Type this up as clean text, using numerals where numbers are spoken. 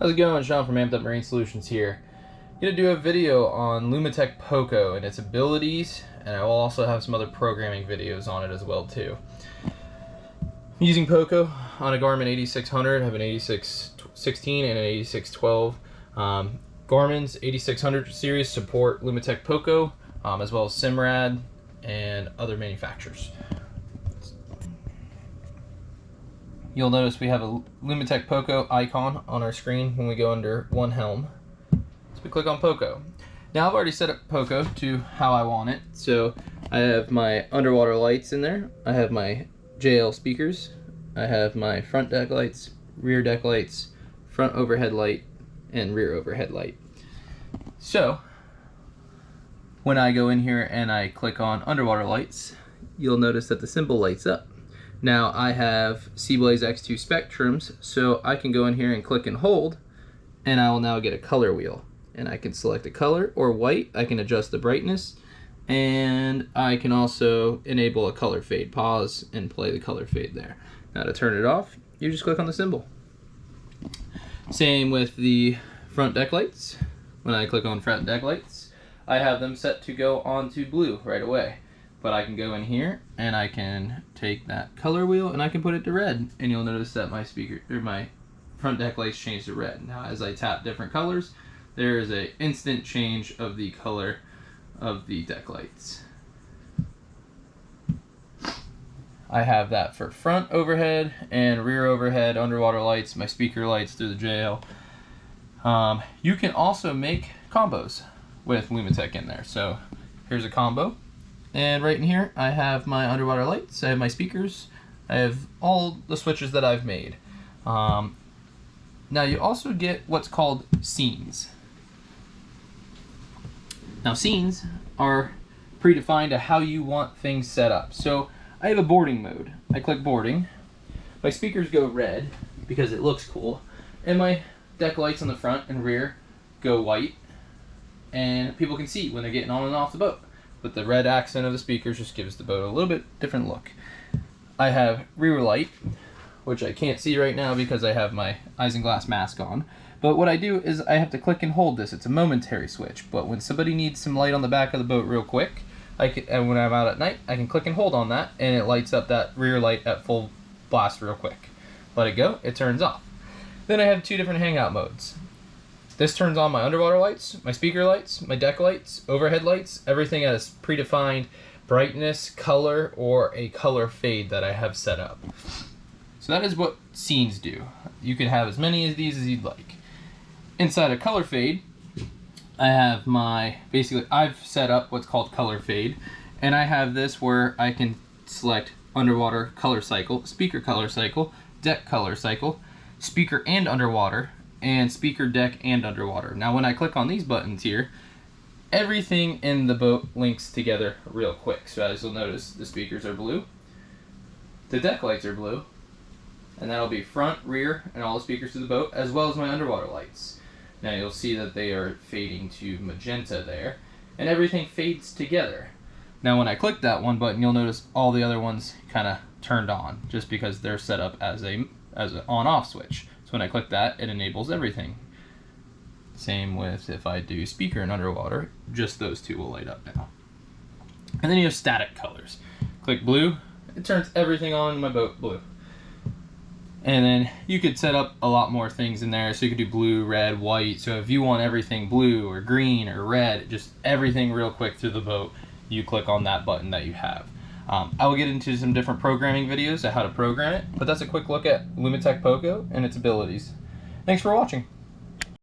How's it going? Sean from Amped Up Marine Solutions here. I'm going to do a video on Lumitec POCO and its abilities, and I will also have some other programming videos on it as well too. I'm using POCO on a Garmin 8600. I have an 8616 and an 8612. Garmin's 8600 series support Lumitec POCO as well as Simrad and other manufacturers. You'll notice we have a Lumitec POCO icon on our screen when we go under One Helm. So we click on POCO. Now I've already set up POCO to how I want it. So I have my underwater lights in there. I have my JL speakers. I have my front deck lights, rear deck lights, front overhead light, and rear overhead light. So when I go in here and I click on underwater lights, you'll notice that the symbol lights up. Now I have Seablaze X2 Spectrums, so I can go in here and click and hold, and I will now get a color wheel. And I can select a color or white. I can adjust the brightness, and I can also enable a color fade. Pause and play the color fade there. Now to turn it off, you just click on the symbol. Same with the front deck lights. When I click on front deck lights, I have them set to go onto blue right away. But I can go in here and I can take that color wheel and I can put it to red, and you'll notice that my front deck lights change to red. Now as I tap different colors, there is an instant change of the color of the deck lights. I have that for front overhead and rear overhead underwater lights, my speaker lights through the JL. You can also make combos with Lumitec in there. So here's a combo. And right in here, I have my underwater lights, I have my speakers, I have all the switches that I've made. Now you also get what's called scenes. Now scenes are predefined to how you want things set up. So I have a boarding mode. I click boarding. My speakers go red because it looks cool. And my deck lights on the front and rear go white. And people can see when they're getting on and off the boat. But the red accent of the speakers just gives the boat a little bit different look. I have rear light, which I can't see right now because I have my isinglass mask on. But what I do is I have to click and hold this. It's a momentary switch. But when somebody needs some light on the back of the boat real quick, and when I'm out at night, I can click and hold on that, and it lights up that rear light at full blast real quick. Let it go, it turns off. Then I have two different hangout modes. This turns on my underwater lights, my speaker lights, my deck lights, overhead lights, everything at a predefined brightness, color, or a color fade that I have set up. So that is what scenes do. You can have as many of these as you'd like. Inside a color fade, I have I've set up what's called color fade, and I have this where I can select underwater color cycle, speaker color cycle, deck color cycle, speaker and underwater, and speaker, deck, and underwater. Now when I click on these buttons here, everything in the boat links together real quick. So as you'll notice, the speakers are blue, the deck lights are blue, and that'll be front, rear, and all the speakers to the boat, as well as my underwater lights. Now you'll see that they are fading to magenta there, and everything fades together. Now when I click that one button, you'll notice all the other ones kind of turned on, just because they're set up as an on-off switch. So when I click that, it enables everything. Same with if I do speaker and underwater, just those two will light up now. And then you have static colors. Click blue, it turns everything on in my boat blue. And then you could set up a lot more things in there. So you could do blue, red, white. So if you want everything blue or green or red, just everything real quick through the boat, you click on that button that you have. I will get into some different programming videos on how to program it, but that's a quick look at Lumitec POCO and its abilities. Thanks for watching.